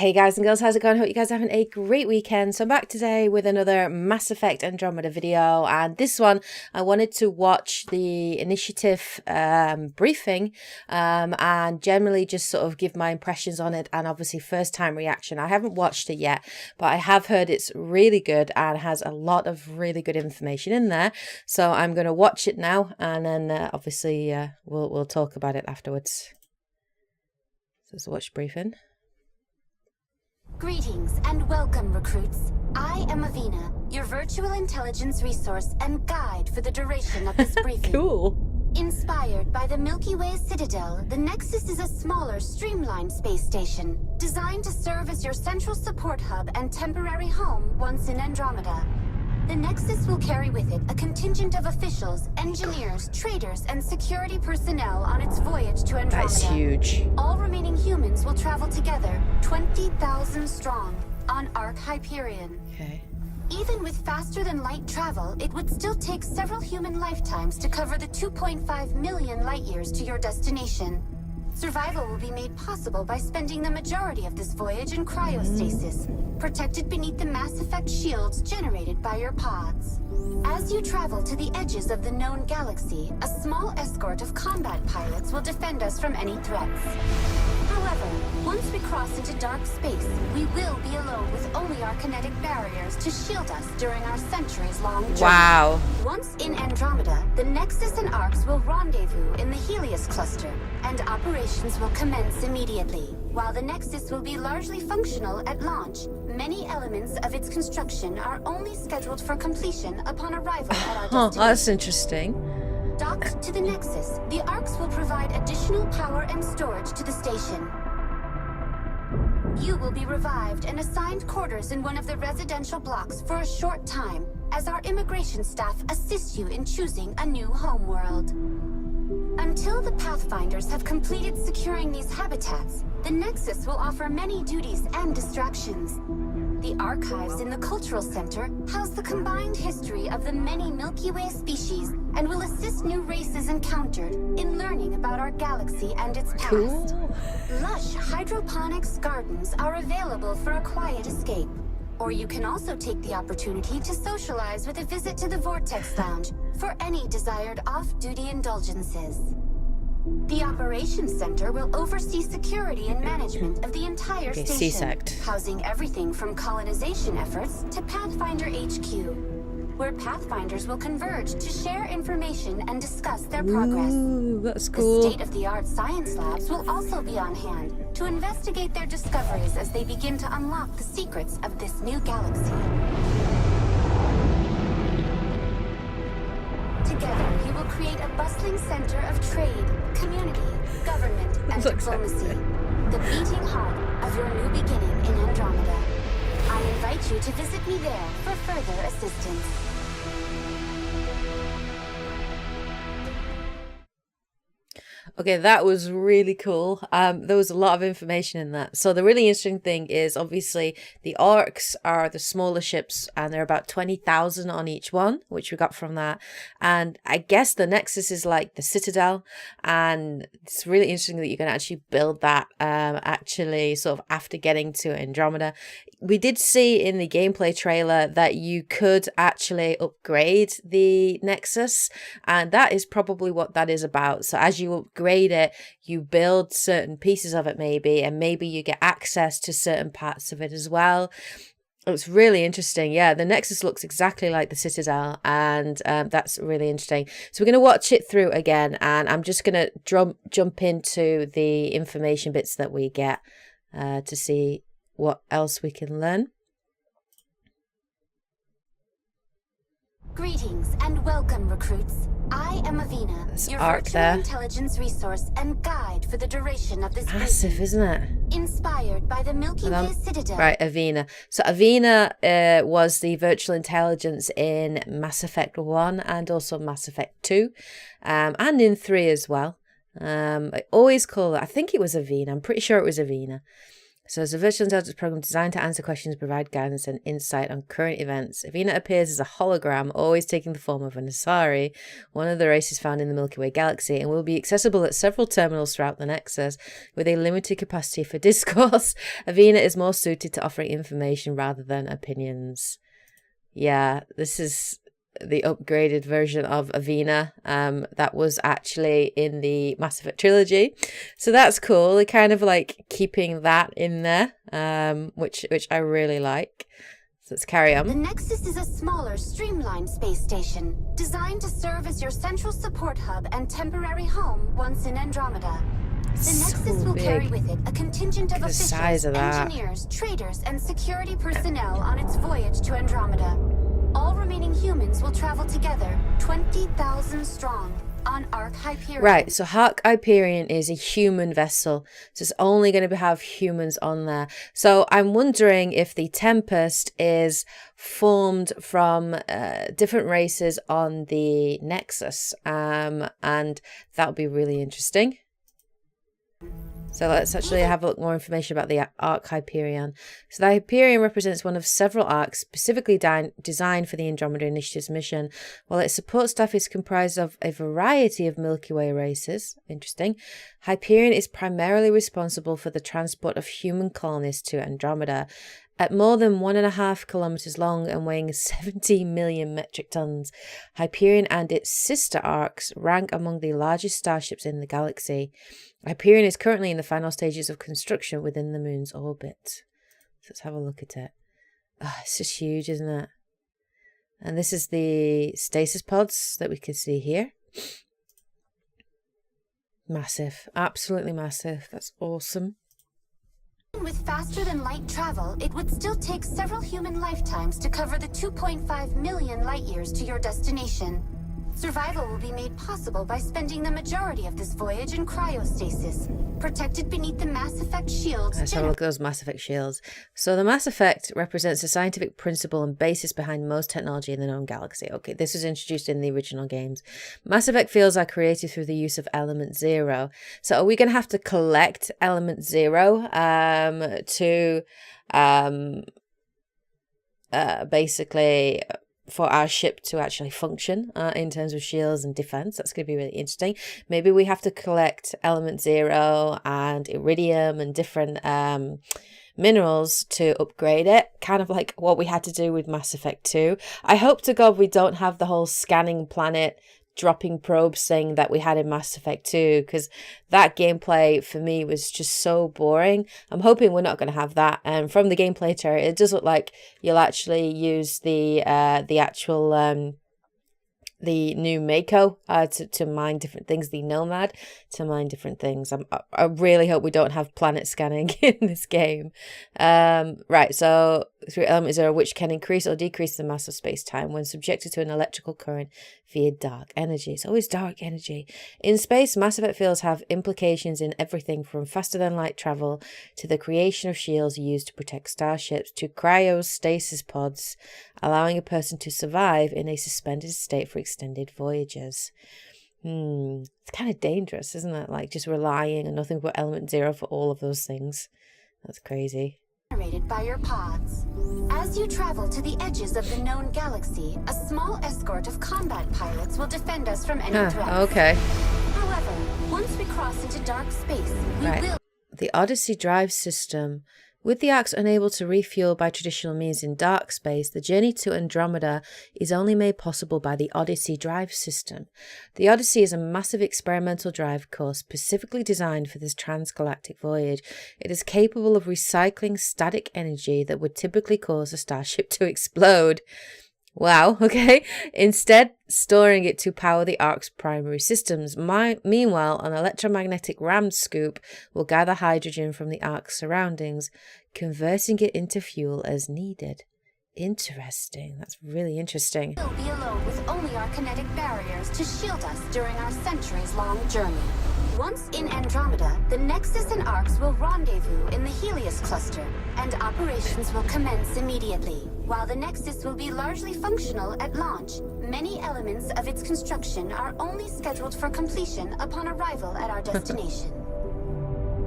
Hey guys and girls, how's it going? Hope you guys are having a great weekend. So I'm back today with another Mass Effect Andromeda video, and this one I wanted to watch the initiative briefing and generally just sort of give my impressions on it, and obviously first time reaction. I haven't watched it yet, but I have heard it's really good and has a lot of really good information in there. So I'm going to watch it now, and then obviously we'll talk about it afterwards. So let's watch briefing. Greetings and welcome, recruits. I am Avina, your virtual intelligence resource and guide for the duration of this briefing. Cool. Inspired by the Milky Way Citadel, the Nexus is a smaller, streamlined space station designed to serve as your central support hub and temporary home once in Andromeda. The Nexus will carry with it a contingent of officials, engineers, traders, and security personnel on its voyage to Andromeda. That's huge. All remaining humans will travel together, 20,000 strong, on Ark Hyperion. Okay. Even with faster-than-light travel, it would still take several human lifetimes to cover the 2.5 million light-years to your destination. Survival will be made possible by spending the majority of this voyage in cryostasis, protected beneath the Mass Effect shields generated by your pods. As you travel to the edges of the known galaxy, a small escort of combat pilots will defend us from any threats. However, once we cross into dark space, we will be alone with only our kinetic barriers to shield us during our centuries-long journey. Wow. Once in Andromeda, the Nexus and Arks will rendezvous in the Helios cluster, and operations will commence immediately. While the Nexus will be largely functional at launch, many elements of its construction are only scheduled for completion upon arrival at our destination. That's interesting. Docked to the Nexus, the Arks will provide additional power and storage to the station. You will be revived and assigned quarters in one of the residential blocks for a short time, as our immigration staff assists you in choosing a new homeworld. Until the Pathfinders have completed securing these habitats, the Nexus will offer many duties and distractions. The archives in the Cultural Center house the combined history of the many Milky Way species and will assist new races encountered in learning about our galaxy and its past. Cool. Lush hydroponics gardens are available for a quiet escape. Or you can also take the opportunity to socialize with a visit to the Vortex Lounge for any desired off-duty indulgences. The Operations Center will oversee security and management of the entire station, C-sect. housing everything from colonization efforts to Pathfinder HQ, where Pathfinders will converge to share information and discuss their progress. Ooh, that's cool. The state-of-the-art science labs will also be on hand to investigate their discoveries as they begin to unlock the secrets of this new galaxy. Together, you will create a bustling center of trade, community, government, and diplomacy. The beating heart of your new beginning in Andromeda. I invite you to visit me there for further assistance. Okay, that was really cool. There was a lot of information in that. So the really interesting thing is obviously the Arks are the smaller ships, and they're about 20,000 on each one, which we got from that. And I guess the Nexus is like the Citadel, and it's really interesting that you can actually build that actually sort of after getting to Andromeda. We did see in the gameplay trailer that you could actually upgrade the Nexus, and that is probably what that is about. So as you upgrade it, you build certain pieces of it maybe, and maybe you get access to certain parts of it as well. It's really interesting. Yeah, the Nexus looks exactly like the Citadel, and that's really interesting. So we're going to watch it through again, and I'm just going to jump into the information bits that we get to see what else we can learn. Greetings and welcome, recruits. I am Avina, your Ark virtual there. intelligence resource and guide for the duration of this Massive, briefing. isn't it? Inspired by the Milky Way Citadel. Right, Avina. So Avina was the virtual intelligence in Mass Effect 1 and also Mass Effect 2, and in 3 as well. I always call it, I think it was Avina. I'm pretty sure it was Avina. So it's a virtual intelligence program designed to answer questions, provide guidance and insight on current events. Avena appears as a hologram, always taking the form of an Asari, one of the races found in the Milky Way galaxy, and will be accessible at several terminals throughout the Nexus. With a limited capacity for discourse, Avena is more suited to offering information rather than opinions. Yeah, this is the upgraded version of Avena that was actually in the Mass Effect trilogy, so that's cool. They're kind of like keeping that in there, which I really like. So let's carry on. The Nexus is a smaller, streamlined space station designed to serve as your central support hub and temporary home once in Andromeda. The Nexus will carry with it a contingent of officials, engineers, traders, and security personnel on its voyage to Andromeda. All remaining humans will travel together, 20,000 strong, on Ark Hyperion. Right, so Ark Hyperion is a human vessel, so it's only going to have humans on there. So I'm wondering if the Tempest is formed from different races on the Nexus, and that would be really interesting. So let's actually have a look more information about the Ark Hyperion. So the Hyperion represents one of several arcs specifically designed for the Andromeda Initiative's mission. While its support staff is comprised of a variety of Milky Way races, interesting, Hyperion is primarily responsible for the transport of human colonists to Andromeda. At more than 1.5 kilometers long and weighing 70 million metric tons, Hyperion and its sister arcs rank among the largest starships in the galaxy. Hyperion is currently in the final stages of construction within the moon's orbit. So let's have a look at it. Oh, it's just huge, isn't it? And this is the stasis pods that we can see here. Massive, absolutely massive. That's awesome. With faster than light travel, it would still take several human lifetimes to cover the 2.5 million light years to your destination. Survival will be made possible by spending the majority of this voyage in cryostasis, protected beneath the Mass Effect shields. Let's have a look at those Mass Effect shields. So the Mass Effect represents the scientific principle and basis behind most technology in the known galaxy. Okay, this was introduced in the original games. Mass Effect fields are created through the use of Element Zero. So are we going to have to collect Element Zero to basically for our ship to actually function in terms of shields and defense? That's going to be really interesting. Maybe we have to collect Element Zero and Iridium and different minerals to upgrade it, kind of like what we had to do with Mass Effect 2. I hope to God we don't have the whole scanning planet dropping probes thing that we had in Mass Effect 2, because that gameplay for me was just so boring. I'm hoping we're not going to have that. And from the gameplay trailer, it does look like you'll actually use the actual the new Mako to mine different things, the Nomad to mine different things. I really hope we don't have planet scanning in this game. Right, so through Element Zero, which can increase or decrease the mass of space-time when subjected to an electrical current via dark energy. It's always dark energy. In space, Mass Effect fields have implications in everything from faster-than-light travel to the creation of shields used to protect starships to cryostasis pods, allowing a person to survive in a suspended state for extended voyages. It's kind of dangerous, isn't it? Like just relying on nothing but Element Zero for all of those things. That's crazy. Generated by your pods. As you travel to the edges of the known galaxy, a small escort of combat pilots will defend us from any threat. Okay. However, once we cross into dark space, we will... The Odyssey drive system. With the Arks unable to refuel by traditional means in dark space, the journey to Andromeda is only made possible by the Odyssey drive system. The Odyssey is a massive experimental drive core specifically designed for this transgalactic voyage. It is capable of recycling static energy that would typically cause a starship to explode. Wow, okay. Instead, storing it to power the Ark's primary systems. Meanwhile, an electromagnetic rammed scoop will gather hydrogen from the Ark's surroundings, converting it into fuel as needed. Interesting. That's really interesting. We'll be alone with only our kinetic barriers to shield us during our centuries-long journey. Once in Andromeda, the Nexus and Arks will rendezvous in the Helios cluster, and operations will commence immediately. While the Nexus will be largely functional at launch, many elements of its construction are only scheduled for completion upon arrival at our destination.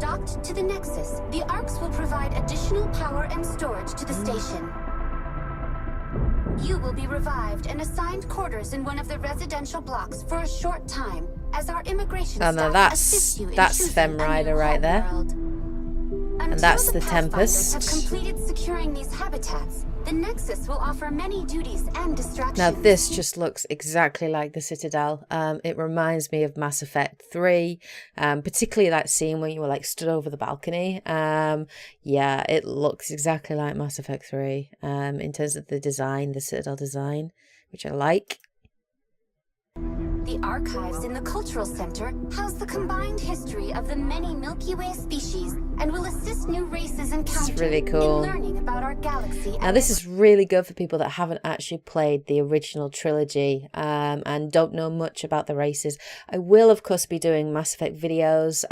Docked to the Nexus, the Arks will provide additional power and storage to the station. You will be revived and assigned quarters in one of the residential blocks for a short time, as our immigration staff assist you in choosing Fem Rider right there. And that's the Tempest. Have completed securing these habitats, the Nexus will offer many duties and distractions. Now this just looks exactly like the Citadel. It reminds me of Mass Effect 3, particularly that scene when you were like stood over the balcony. Yeah, it looks exactly like Mass Effect 3 in terms of the design, the Citadel design, which I like. The archives in the Cultural Center house the combined history of the many Milky Way species and will assist new races encountered really cool. in learning about our galaxy. Now this is really good for people that haven't actually played the original trilogy and don't know much about the races. I will of course be doing Mass Effect videos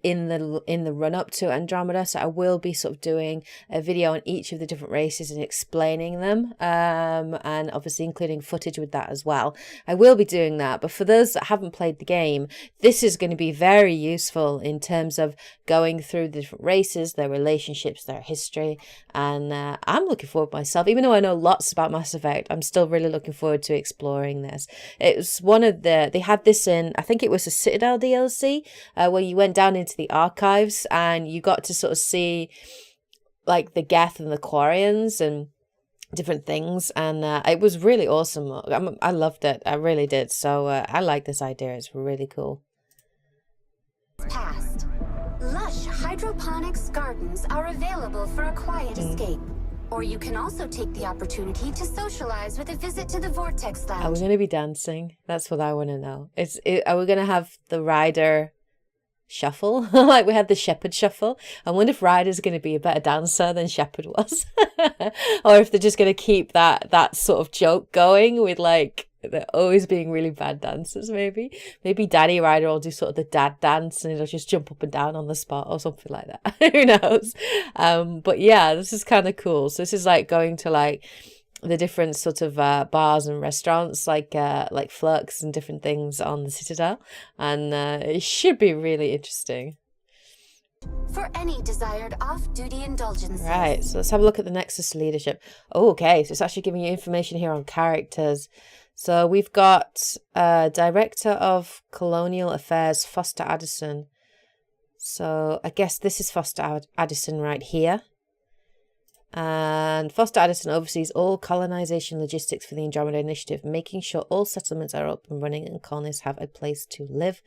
in the run up to Andromeda, so I will be sort of doing a video on each of the different races and explaining them, and obviously including footage with that as well. I will be doing that, but for those that haven't played the game, this is going to be very useful in terms of going through the different races, their relationships, their history, and I'm looking forward myself. Even though I know lots about Mass Effect, I'm still really looking forward to exploring this. It was one of they had this in, I think it was a Citadel DLC, where you went down into the archives and you got to sort of see like the Geth and the Quarians and different things, and it was really awesome. I loved it, I really did. So I like this idea, it's really cool. Past. Lush hydroponics gardens are available for a quiet escape. Or you can also take the opportunity to socialize with a visit to the Vortex Lounge. Are we going to be dancing? That's what I want to know. Are we going to have the Rider shuffle like we had the Shepherd shuffle? I wonder if Ryder's going to be a better dancer than Shepherd was. Or if they're just going to keep that sort of joke going with like they're always being really bad dancers. Maybe Daddy Rider will do sort of the dad dance and he'll just jump up and down on the spot or something like that. Who knows? But yeah, this is kind of cool. So this is like going to like the different sort of bars and restaurants like Flux and different things on the Citadel, and it should be really interesting. For any desired off-duty indulgences. Right, so let's have a look at the Nexus leadership. Oh, okay, so it's actually giving you information here on characters. So we've got Director of Colonial Affairs, Foster Addison. So I guess this is Foster Addison right here. And Foster Addison oversees all colonization logistics for the Andromeda Initiative, making sure all settlements are up and running and colonists have a place to live.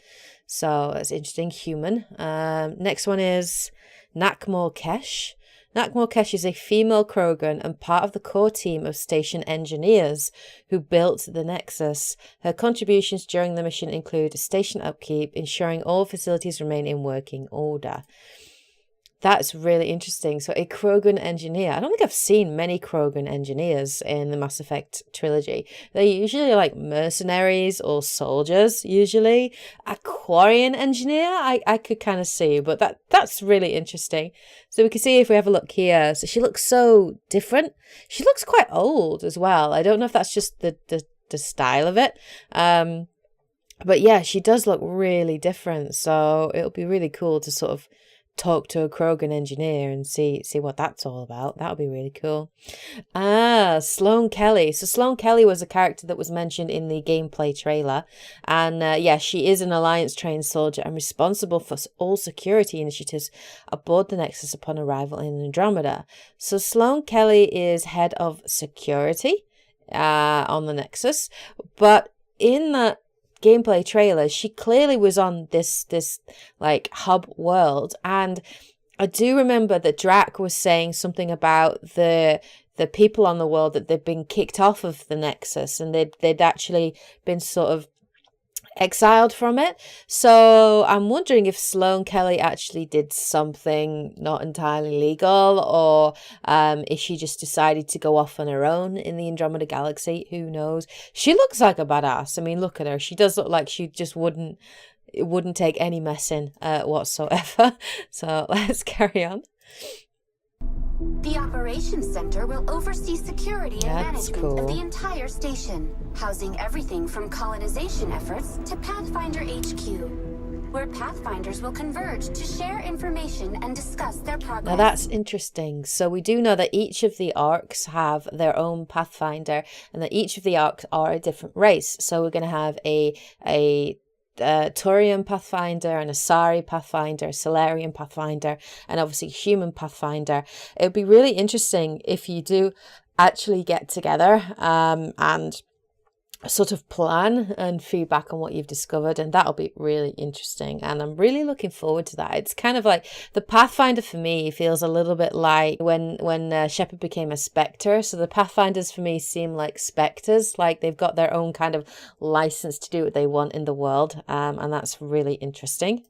So that's interesting. Human. Next one is Nakmor Kesh. Nakmor Kesh is a female Krogan and part of the core team of station engineers who built the Nexus. Her contributions during the mission include station upkeep, ensuring all facilities remain in working order. That's really interesting. So a Krogan engineer. I don't think I've seen many Krogan engineers in the Mass Effect trilogy. They're usually like mercenaries or soldiers, usually. A Quarian engineer, I could kind of see, but that's really interesting. So we can see if we have a look here. So she looks so different. She looks quite old as well. I don't know if that's just the style of it. But yeah, she does look really different. So it'll be really cool to sort of talk to a Krogan engineer and see what that's all about. That would be really cool. Sloane Kelly. So Sloane Kelly was a character that was mentioned in the gameplay trailer, and yeah, she is an Alliance trained soldier and responsible for all security initiatives aboard the Nexus upon arrival in Andromeda. So Sloane Kelly is head of security on the Nexus, but in that gameplay trailer she clearly was on this like hub world, and I do remember that Drac was saying something about the people on the world, that they've been kicked off of the Nexus and they'd actually been sort of exiled from it. So I'm wondering if Sloane Kelly actually did something not entirely legal, or if she just decided to go off on her own in the Andromeda Galaxy. Who knows? She looks like a badass. I mean, look at her. She does look like she just wouldn't take any messing whatsoever. So let's carry on. The Operations Center will oversee security and management of the entire station, housing everything from colonization efforts to Pathfinder HQ. where Pathfinders will converge to share information and discuss their progress. Now that's interesting. So we do know that each of the Arks have their own Pathfinder, and that each of the Arks are a different race. So we're going to have a Turian Pathfinder and a Sari Pathfinder, a Solarian Pathfinder, and obviously human Pathfinder. It would be really interesting if you do actually get together and sort of plan and feedback on what you've discovered, and that'll be really interesting, and I'm really looking forward to that. It's kind of like the Pathfinder for me feels a little bit like when Shepard became a Spectre. So the Pathfinders for me seem like Spectres, like they've got their own kind of license to do what they want in the world, and that's really interesting.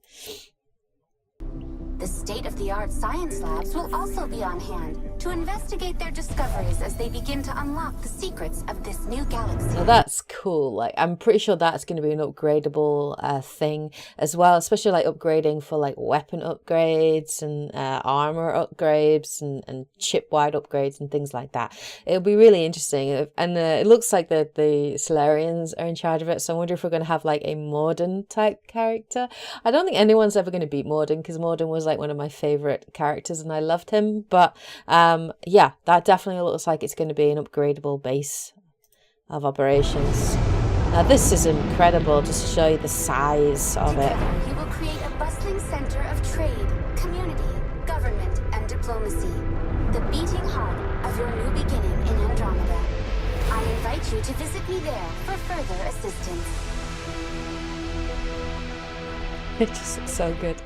The state-of-the-art science labs will also be on hand to investigate their discoveries as they begin to unlock the secrets of this new galaxy. So that's cool. Like, I'm pretty sure that's going to be an upgradable thing as well, especially like upgrading for like weapon upgrades and armor upgrades and chip-wide upgrades and things like that. It'll be really interesting. And it looks like the Solarians are in charge of it, so I wonder if we're going to have like a Morden type character. I don't think anyone's ever going to beat Morden, because Morden was like one of my favorite characters and I loved him, but yeah, that definitely looks like it's going to be an upgradable base of operations. Now this is incredible, just to show you the size of it. Together, you will create a bustling center of trade, community, government, and diplomacy, the beating heart of your new beginning in Andromeda. I invite you to visit me there for further assistance. It just looks so good.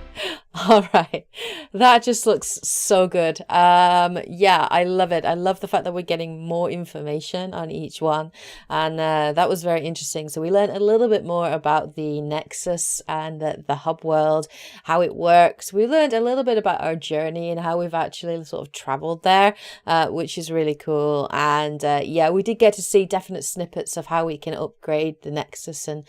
All right, that just looks so good. Yeah, I love it. I love the fact that we're getting more information on each one, and that was very interesting. So we learned a little bit more about the Nexus and the hub world, how it works. We learned a little bit about our journey and how we've actually sort of traveled there, which is really cool. And yeah, we did get to see definite snippets of how we can upgrade the Nexus and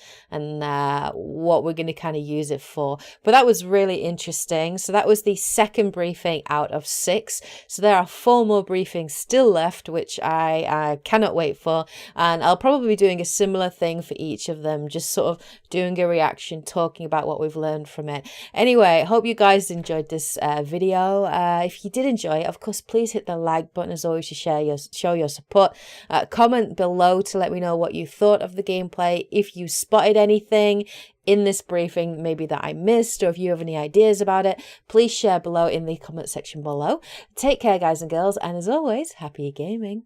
what we're going to kind of use it for. But that was really interesting. So that was the second briefing out of 6. So there are 4 more briefings still left, which I cannot wait for. And I'll probably be doing a similar thing for each of them, just sort of doing a reaction, talking about what we've learned from it. Anyway, I hope you guys enjoyed this video. If you did enjoy it, of course, please hit the like button as always to show your support. Comment below to let me know what you thought of the gameplay. If you spotted anything in this briefing maybe that I missed, or if you have any ideas about it, please share below in the comment section below. Take care, guys and girls, and as always, happy gaming.